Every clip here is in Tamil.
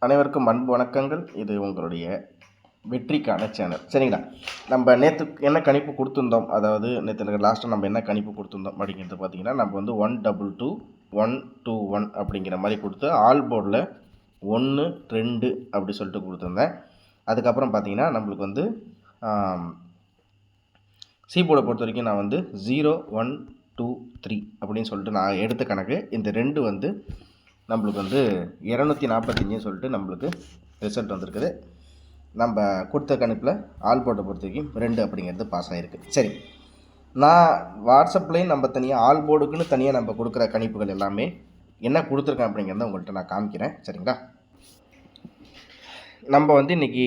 அனைவருக்கும் அன்பு வணக்கங்கள். இது உங்களுடைய வெற்றிக்கான சேனல். சரிங்களா? நம்ம நேற்று என்ன கணிப்பு கொடுத்துருந்தோம், அதாவது நேற்று லாஸ்ட்டாக நம்ம என்ன கணிப்பு கொடுத்துருந்தோம் அப்படிங்கிறது பார்த்தீங்கன்னா, நம்ம வந்து 122 121 அப்படிங்கிற மாதிரி கொடுத்து ஆல் போர்டில் 1 2 அப்படி சொல்லிட்டு கொடுத்துருந்தேன். அதுக்கப்புறம் பார்த்தீங்கன்னா நம்மளுக்கு வந்து சி போர்டை பொறுத்த வரைக்கும் நான் வந்து 0 1 2 3 அப்படின்னு சொல்லிட்டு நான் எடுத்த கணக்கு. இந்த 2 வந்து நம்மளுக்கு வந்து 245 சொல்லிட்டு நம்மளுக்கு ரிசல்ட் வந்திருக்குது. நம்ம கொடுத்த கணிப்பில் ஆல் போர்டை பொறுத்த வரைக்கும் 2 அப்படிங்கிறது பாஸ் ஆகிருக்கு. சரி, நான் வாட்ஸ்அப்லேயும் நம்ம தனியாக ஆல் போர்டுக்குன்னு தனியாக நம்ம கொடுக்குற கணிப்புகள் எல்லாமே என்ன கொடுத்துருக்கேன் அப்படிங்கிறத உங்கள்கிட்ட நான் காமிக்கிறேன். சரிங்களா? நம்ம வந்து இன்றைக்கி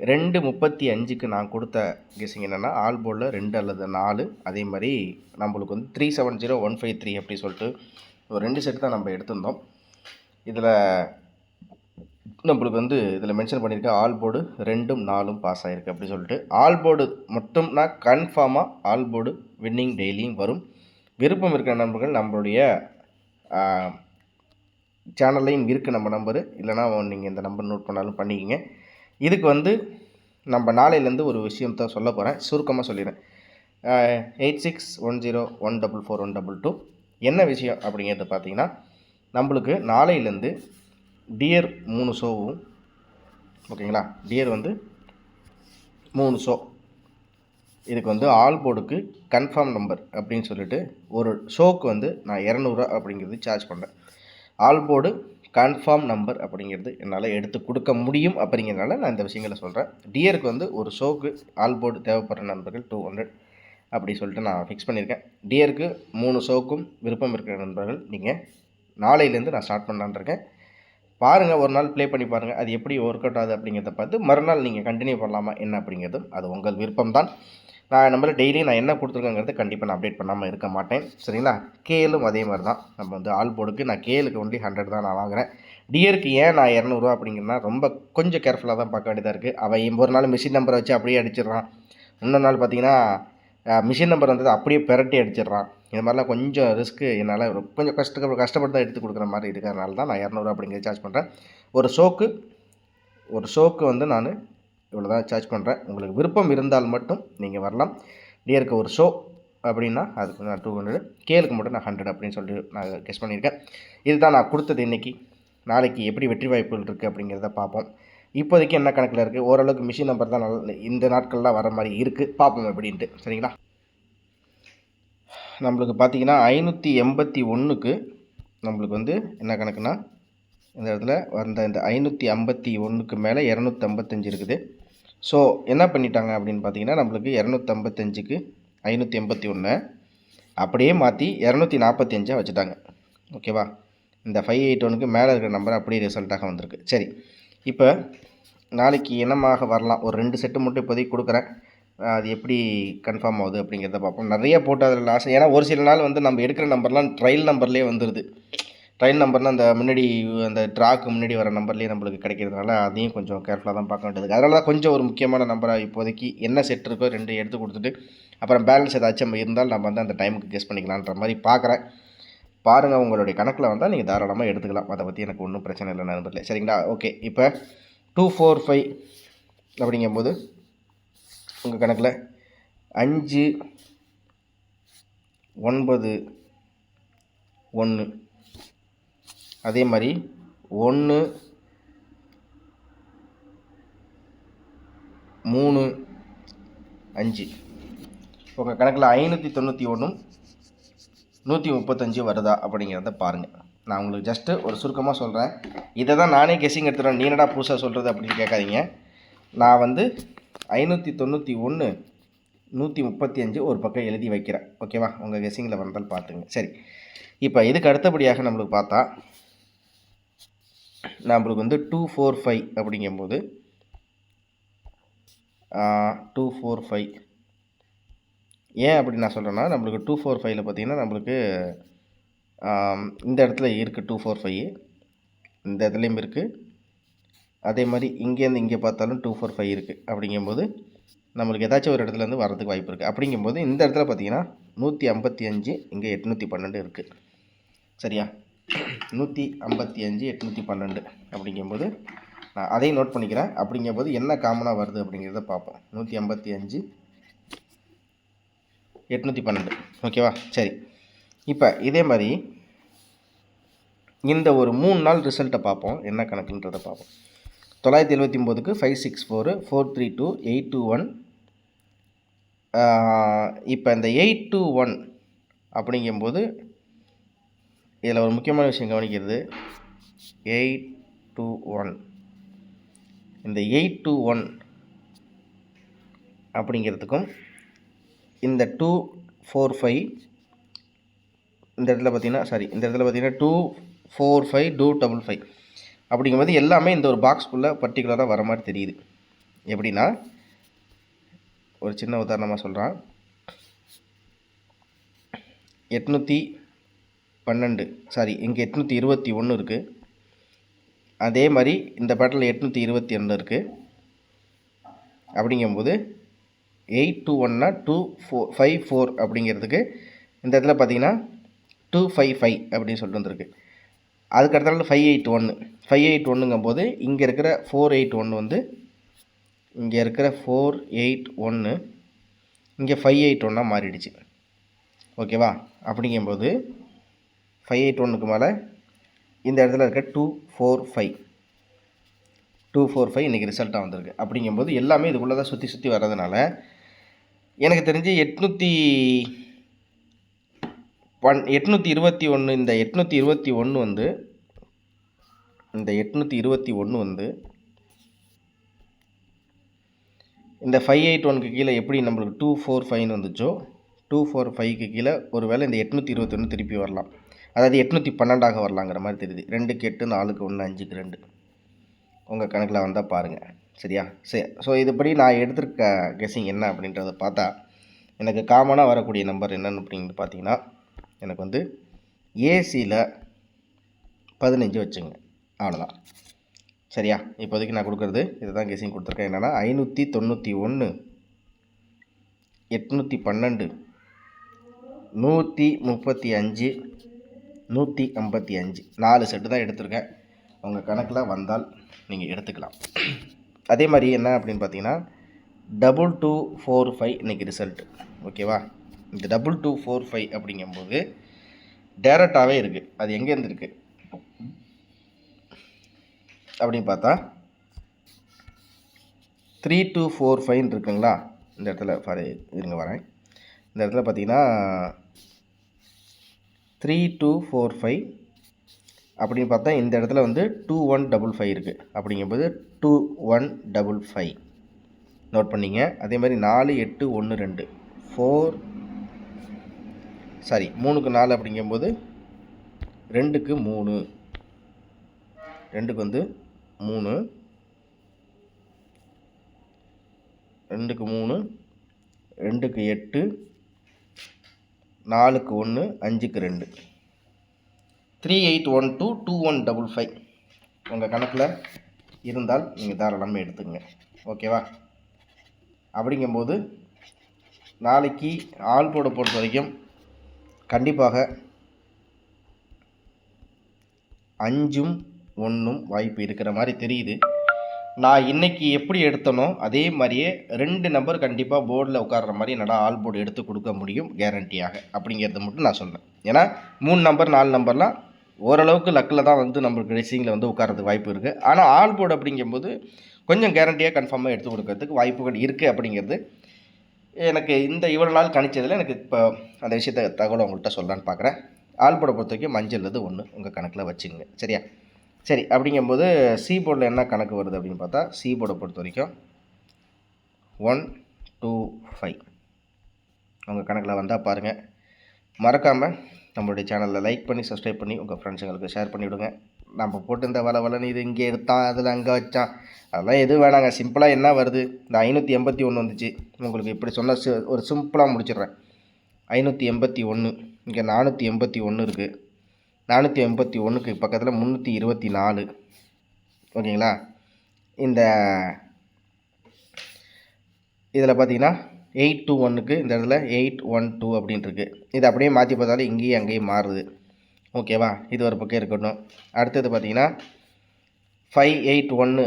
2:35க்கு நான் கொடுத்த கெஸிங் என்னென்னா, ஆல் போர்டில் 2 அல்லது 4, அதே மாதிரி நம்மளுக்கு வந்து 370 153 அப்படி சொல்லிட்டு ஒரு 2 செட் தான் நம்ம எடுத்திருந்தோம். இதில் நம்மளுக்கு வந்து இதில் மென்ஷன் பண்ணியிருக்கேன் ஆல் போர்டு 2ம் 4ம் பாஸ் ஆகிருக்கு அப்படி சொல்லிட்டு. ஆல் போர்டு மட்டும்னா கன்ஃபார்மாக ஆல் போர்டு வின்னிங் டெய்லியும் வரும். விருப்பம் இருக்கிற நண்பர்கள் நம்மளுடைய சேனல்லையும் இருக்குது நம்ம நம்பரு, இல்லைனா நீங்கள் இந்த நம்பர் நோட் பண்ணாலும் பண்ணிக்கிங்க. இதுக்கு வந்து நம்ம நாளையிலேருந்து ஒரு விஷயம் தான் சொல்ல போகிறேன், சுருக்கமாக சொல்லிடுறேன். 8610144122 என்ன விஷயம் அப்படிங்கிறது பார்த்தீங்கன்னா, நம்மளுக்கு நாளையிலேருந்து டியர் 3 ஷோவும், ஓகேங்களா, டியர் வந்து 3 ஷோ. இதுக்கு வந்து ஆல் போர்டுக்கு கன்ஃபார்ம் நம்பர் அப்படின்னு சொல்லிட்டு ஒரு ஷோக்கு வந்து நான் 200 அப்படிங்கிறது சார்ஜ் பண்ணுறேன். ஆல் போர்டு கன்ஃபார்ம் நம்பர் அப்படிங்கிறது என்னால் எடுத்து கொடுக்க முடியும் அப்படிங்கிறதுனால நான் இந்த விஷயங்களை சொல்கிறேன். டியருக்கு வந்து ஒரு ஷோக்கு ஆல் போர்டு தேவைப்படுற நண்பர்கள் 200 அப்படி சொல்லிட்டு நான் ஃபிக்ஸ் பண்ணியிருக்கேன். டியருக்கு 3 ஷோக்கும் விருப்பம் இருக்கிற நண்பர்கள் நீங்கள் நாளையிலேருந்து நான் ஸ்டார்ட் பண்ணலான்னு இருக்கேன். பாருங்கள், ஒரு நாள் ப்ளே பண்ணி பாருங்கள், அது எப்படி ஒர்க் அவுட் ஆகுது அப்படிங்கிறத பார்த்து மறுநாள் நீங்கள் கண்டினியூ பண்ணலாமா என்ன அப்படிங்கிறதும் அது உங்கள் விருப்பம் தான். நான் நம்மள டெய்லியும் நான் என்ன கொடுத்துருக்கேங்கிறது கண்டிப்பாக நான் அப்டேட் பண்ணாமல் இருக்க மாட்டேன். சரிங்களா? கேலும் அதே மாதிரி தான். நம்ம வந்து ஆல் போர்டுக்கு நான் கேலுக்கு ஒன்லி 100 தான் நான் வாங்குகிறேன். டியருக்கு ஏன் நான் 200 அப்படிங்கிறனா ரொம்ப கொஞ்சம் கேர்ஃபுல்லாக தான் பார்க்க வேண்டியதாக இருக்குது. அவன் ஒரு நாள் மிஷின் நம்பரை வச்சு அப்படியே அடிச்சிடுறான், இன்னொரு நாள் பார்த்தீங்கன்னா மிஷின் நம்பர் வந்தது அப்படியே பெரட்டி அடிச்சிடுறான். இது மாதிரிலாம் கொஞ்சம் ரிஸ்க்கு என்னால் கொஞ்சம் கஷ்டப்பட்டு தான் எடுத்து கொடுக்குற மாதிரி இருக்கிறதுனால தான் நான் 200 அப்படிங்கிறது சார்ஜ் பண்ணுறேன். ஒரு ஷோக்கு வந்து நான் இவ்வளோ தான் சார்ஜ் பண்ணுறேன். உங்களுக்கு விருப்பம் இருந்தால் மட்டும் நீங்கள் வரலாம். டியருக்கு ஒரு ஷோ அப்படின்னா அதுக்கு நான் 200, கேலுக்கு மட்டும் நான் 100 அப்படின்னு சொல்லிட்டு நான் கெஸ் பண்ணியிருக்கேன். இதுதான் நான் கொடுத்தது இன்றைக்கி. நாளைக்கு எப்படி வெற்றி வாய்ப்புகள் இருக்குது அப்படிங்கிறத பார்ப்போம். இப்போதைக்கு என்ன கணக்கில் இருக்குது, ஓரளவுக்கு மிஷின் நம்பர் தான் நல்ல இந்த நாட்கள்லாம் வர மாதிரி இருக்குது, பார்ப்போம் எப்படின்ட்டு. சரிங்களா? நம்மளுக்கு பார்த்திங்கன்னா 581க்கு நம்மளுக்கு வந்து என்ன கணக்குன்னா, இந்த இடத்துல வந்த இந்த 551க்கு மேலே 255 இருக்குது. ஸோ என்ன பண்ணிட்டாங்க அப்படின்னு பார்த்தீங்கன்னா, நம்மளுக்கு 255க்கு 581 அப்படியே மாற்றி 245 வச்சுட்டாங்க. ஓகேவா? இந்த 581க்கு மேலே இருக்கிற நம்பர் அப்படியே ரிசல்ட்டாக வந்திருக்கு. சரி, இப்போ நாளைக்கு என்னமாக வரலாம், ஒரு 2 செட்டு மட்டும் இப்போதைக்கு கொடுக்குறேன். அது எப்படி கன்ஃபார்ம் ஆகுது அப்படிங்கிறத பார்ப்போம். நிறைய போட்டு அதில் லாஸ், ஏன்னா ஒரு சில நாள் வந்து நம்ம எடுக்கிற நம்பர்லாம் ட்ரையல் நம்பர்லேயே வந்துடுது. ட்ரையல் நம்பர்னால் அந்த முன்னாடி அந்த ட்ராக்கு முன்னாடி வர நம்பர்லேயே நம்மளுக்கு கிடைக்கிறதுனால அதையும் கொஞ்சம் கேர்ஃபுல்லாக தான் பார்க்க வேண்டியது. அதனால தான் கொஞ்சம் ஒரு முக்கியமான நம்பராக இப்போதைக்கு என்ன செட் இருக்கோ 2 எடுத்து கொடுத்துட்டு அப்புறம் பேலன்ஸ் ஏதாச்சும் இருந்தால் நம்ம வந்து அந்த டைமுக்கு கெஸ் பண்ணிக்கலான்ற மாதிரி பார்க்குறேன். பாருங்கள், உங்களுடைய கணக்கில் வந்தால் நீங்கள் தாராளமாக எடுத்துக்கலாம். அதை பற்றி எனக்கு ஒன்றும் பிரச்சனை இல்லை நண்பர்களே. சரிங்களா? ஓகே, இப்போ 245 அப்படிங்கும்போது உங்கள் கணக்கில் 5 9 1, அதே மாதிரி 1 3 5, உங்கள் கணக்கில் 591 135 வருதா அப்படிங்கிறத பாருங்கள். நான் உங்களுக்கு ஜஸ்ட்டு ஒரு சுருக்கமாக சொல்கிறேன். இதை தான் நானே கெஸ்ஸிங் எடுத்துகிறேன், நீ என்னடா புதுசாக சொல்கிறது அப்படின்னு கேட்காதீங்க. நான் வந்து 591 135 ஒரு பக்கம் எழுதி வைக்கிறேன். ஓகேவா? உங்கள் கெஸ்ஸிங்கில் வந்தால் பார்த்துங்க. சரி, இப்போ இதுக்கு அடுத்தபடியாக நம்மளுக்கு பார்த்தா நம்மளுக்கு வந்து 245 அப்படிங்கும்போது 245 ஏன் அப்படி நான் சொல்கிறேன்னா, நம்மளுக்கு 245ல் பார்த்திங்கன்னா நம்மளுக்கு இந்த இடத்துல இருக்குது 245, இந்த இடத்துலையும் இருக்குது, அதே மாதிரி இங்கேருந்து இங்கே பார்த்தாலும் 245 இருக்குது. அப்படிங்கும்போது நம்மளுக்கு ஏதாச்சும் ஒரு இடத்துலேருந்து வரதுக்கு வாய்ப்பு இருக்குது. அப்படிங்கும்போது இந்த இடத்துல பார்த்திங்கன்னா 155, இங்கே 812 இருக்குது. சரியா? 155 812 அப்படிங்கும்போது நான் அதையும் நோட் பண்ணிக்கிறேன். அப்படிங்கும்போது என்ன காமனாக வருது அப்படிங்கிறத பார்ப்போம். 185 812. ஓகேவா? சரி, இப்போ இதே மாதிரி இந்த ஒரு 3 நாள் ரிசல்ட்டை பார்ப்போம். என்ன கணக்குன்றதை பார்ப்போம். 979க்கு 564 432 821. இப்போ இந்த 821 அப்படிங்கும்போது இதில் ஒரு முக்கியமான விஷயம் கவனிக்கிறது. 821 இந்த 821 அப்படிங்கிறதுக்கும் இந்த 245 இந்த இடத்துல பார்த்தீங்கன்னா இந்த இடத்துல பார்த்தீங்கன்னா 245 255 அப்படிங்கும்போது எல்லாமே இந்த ஒரு பாக்ஸ்க்குள்ளே பர்டிகுலராக வர மாதிரி தெரியுது. எப்படின்னா ஒரு சின்ன உதாரணமாக சொல்கிறேன். 812 இங்கே 821 இருக்குது. அதே மாதிரி இந்த பேட்டில் 822 இருக்குது. அப்படிங்கும்போது 821னா 254 அப்படிங்கிறதுக்கு இந்த இடத்துல பார்த்தீங்கன்னா 255 அப்படின்னு சொல்லிட்டு வந்திருக்கு. அதுக்கடுத்தால 581 இங்கே இருக்கிற 481 வந்து இங்கே இருக்கிற 481 இங்கே 581 மாறிடுச்சு. ஓகேவா? அப்படிங்கும்போது 581க்கு மேலே இந்த இடத்துல இருக்க 245 இன்றைக்கி ரிசல்ட்டாக வந்திருக்கு. அப்படிங்கும்போது எல்லாமே இதுக்குள்ளே தான் சுற்றி வர்றதுனால எனக்கு தெரிஞ்சு 821 இந்த 821 வந்து இந்த 821 வந்து இந்த 581க்கு கீழே எப்படி நம்மளுக்கு 245 வந்துச்சோ 245க்கு கீழே ஒரு வேளை இந்த 821 திருப்பி வரலாம். அதாவது 812 வரலாங்கிற மாதிரி தெரியுது. 2க்கு 8 4க்கு 1 5க்கு 2 உங்கள் கணக்கில் வந்தால் பாருங்கள். சரியா? சரி, ஸோ இதுபடி நான் எடுத்திருக்க கெஸ்ஸிங் என்ன அப்படின்றத பார்த்தா எனக்கு காமனாக வரக்கூடிய நம்பர் என்னென்னு அப்படிங்கிறது பார்த்தீங்கன்னா எனக்கு வந்து ஏசியில் 15 வச்சுங்க. அவ்வளோதான். சரியா? இப்போதைக்கு நான் கொடுக்குறது இதை தான் கெஸ்ஸிங் கொடுத்துருக்கேன். என்னென்னா 591 812 135 155 4 செட்டு தான் எடுத்திருக்கேன். உங்கள் கணக்கில் வந்தால் நீங்கள் எடுத்துக்கலாம். அதே மாதிரி என்ன அப்படின்னு பார்த்தீங்கன்னா 2245 இன்றைக்கி ரிசல்ட்டு. ஓகேவா? இந்த 2245 அப்படிங்கும்போது டேரெக்டாகவே இருக்குது. அது எங்கேருந்து இருக்குது அப்படின்னு பார்த்தா 3245 இருக்குங்களா? இந்த இடத்துல இருங்க வரேன். இந்த இடத்துல பார்த்தீங்கன்னா 3245 அப்படின்னு பார்த்தா இந்த இடத்துல வந்து 2155 இருக்குது. அப்படிங்கும்போது 2155 நோட் பண்ணிங்க. அதே மாதிரி 4812 3க்கு 4 அப்படிங்கும்போது 2க்கு 3 2க்கு வந்து 3 2க்கு 3 2க்கு 8 4க்கு 1 5க்கு 2 3812 2155 உங்கள் கணக்கில் இருந்தால் நீங்கள் தாராளமாக எடுத்துங்க. ஓகேவா? அப்படிங்கும்போது நாளைக்கு ஆல் போர்டை பொறுத்த வரைக்கும் கண்டிப்பாக 5ம் 1ம் வாய்ப்பு இருக்கிற மாதிரி தெரியுது. நான் இன்றைக்கி எப்படி எடுத்தனோ அதே மாதிரியே 2 நம்பர் கண்டிப்பாக போர்டில் உட்கார்ற மாதிரி என்னால் ஆல் போர்டு எடுத்து கொடுக்க முடியும் கேரண்டியாக. அப்படிங்கிறத மட்டும் நான் சொல்கிறேன். ஏன்னா 3 நம்பர் 4 நம்பர்லாம் ஓரளவுக்கு லக்கில் தான் வந்து நம்மளுக்கு ரெசிங்கில் வந்து உட்காரதுக்கு வாய்ப்பு இருக்குது. ஆனால் ஆல் போர்டு அப்படிங்கும்போது கொஞ்சம் கேரண்டியாக கன்ஃபார்மாக எடுத்து கொடுக்கறதுக்கு வாய்ப்புகள் இருக்குது. அப்படிங்கிறது எனக்கு இந்த இவ்வளோ நாள் கணிச்சதில் எனக்கு இப்போ அந்த விஷயத்தை தகவலை உங்கள்கிட்ட சொல்லலான்னு பார்க்குறேன். ஆல் போர்டை பொறுத்த வரைக்கும் மஞ்சள் 1 உங்கள் கணக்கில் வச்சுங்க. சரியா? சரி, அப்படிங்கும்போது சி போர்டில் என்ன கணக்கு வருது அப்படின்னு பார்த்தா சி போர்டை பொறுத்த வரைக்கும் 125 உங்கள் கணக்கில் வந்தால் பாருங்கள். மறக்காமல் நம்மளுடைய சேனலில் லைக் பண்ணி சப்ஸ்கிரைப் பண்ணி உங்கள் ஃப்ரெண்ட்ஸுங்களுக்கு ஷேர் பண்ணிவிடுங்க. நம்ம போட்டு இந்த வளன்னு இது இங்கே எடுத்தான் அதில் அங்கே வச்சான் அதெல்லாம் எதுவும் வேணாங்க. சிம்பிளாக என்ன வருது, இந்த 581 வந்துச்சு. உங்களுக்கு இப்படி சொன்ன ஒரு சிம்பிளாக முடிச்சிடுறேன். 581 இங்கே 481 இருக்குது. 481க்கு பக்கத்தில் 324. ஓகேங்களா? இந்த இதில் பார்த்தீங்கன்னா 821க்கு இந்த இடத்துல 812 அப்படின்ட்டுருக்கு. இது அப்படியே மாற்றி பார்த்தாலும் இங்கேயும் அங்கேயும் மாறுது. ஓகேவா? இது ஒரு பக்கம் இருக்கட்டும். அடுத்தது பார்த்தீங்கன்னா 581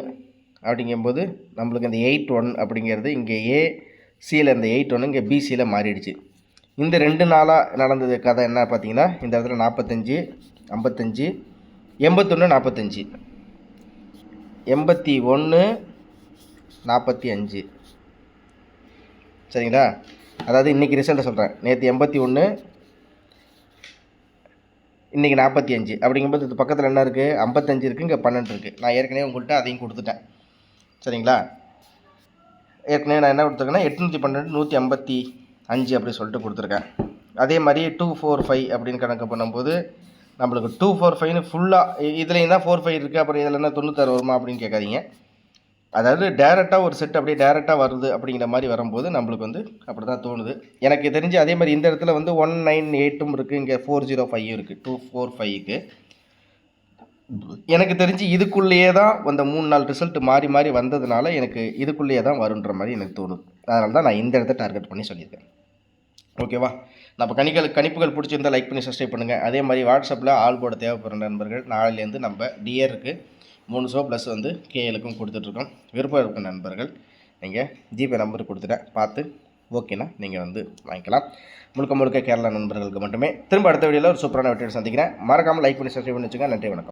அப்படிங்கும்போது நம்மளுக்கு இந்த 81 அப்படிங்கிறது இங்கே ஏசியில் இந்த 81 இங்கே பிசியில் மாறிடுச்சு. இந்த 2 நாளாக நடந்தது கதை என்ன பார்த்தீங்கன்னா, இந்த இடத்துல 45 55 81 45 81 45 சரிங்களா. அதாவது இன்றைக்கி ரிசல்ட்டை சொல்கிறேன். நேற்று 81, இன்றைக்கி 45 அப்படிங்கும்போது இது பக்கத்தில் என்ன இருக்குது, 55 இருக்குது, இங்கே 12 இருக்குது. நான் ஏற்கனவே உங்கள்கிட்ட அதையும் கொடுத்துட்டேன் சரிங்களா. ஏற்கனவே நான் என்ன கொடுத்துருக்கேன்னா 812 155 அப்படி சொல்லிட்டு கொடுத்துருக்கேன். அதே மாதிரி 245 அப்படின்னு கணக்கு பண்ணும்போது நம்மளுக்கு 245ன்னு ஃபுல்லாக இதுலேயும் தான் 45 இருக்குது, அப்புறம் இதில் என்ன 96 வருமா அப்படின்னு கேட்காதீங்க. அதாவது டேரெக்டாக ஒரு செட் அப்படியே டேரெக்டாக வருது அப்படிங்கிற மாதிரி வரும்போது நம்மளுக்கு வந்து அப்படி தான் தோணுது எனக்கு தெரிஞ்சு. அதே மாதிரி இந்த இடத்துல வந்து 198 இருக்குது, இங்கே 405 இருக்குது. 245க்கு எனக்கு தெரிஞ்சு இதுக்குள்ளேயே தான் அந்த 3 நாள் ரிசல்ட் மாறி மாறி வந்ததுனால எனக்கு இதுக்குள்ளேயே தான் வருன்ற மாதிரி எனக்கு தோணுது. அதனால தான் நான் இந்த இடத்த டார்கெட் பண்ணி சொல்லியிருக்கேன். ஓகேவா. நம்ம கணிப்புகள் பிடிச்சிருந்தால் லைக் பண்ணி சப்ஸ்கிரைப் பண்ணுங்கள். அதே மாதிரி வாட்ஸ்அப்பில் ஆள் போட தேவைப்படுற நண்பர்கள் நாளையிலேருந்து நம்ம டியருக்கு 3 ஷோ ப்ளஸ் வந்து கேஎலுக்கும் கொடுத்துட்ருக்கோம். விருப்பம் இருக்க நண்பர்கள் நீங்கள் ஜிபே நம்பர் கொடுத்துட்டேன், பார்த்து ஓகேனா நீங்கள் வந்து வாங்கிக்கலாம். முழுக்க கேரளா நண்பர்களுக்கு மட்டுமே. திரும்ப அடுத்த வீடியோவில் ஒரு சூப்பரான வெற்றியை சந்திக்கிறேன். மறக்காமல் லைக் பண்ணி சப்ஸ்கிரைப் பண்ணி வச்சுங்க. நன்றி, வணக்கம்.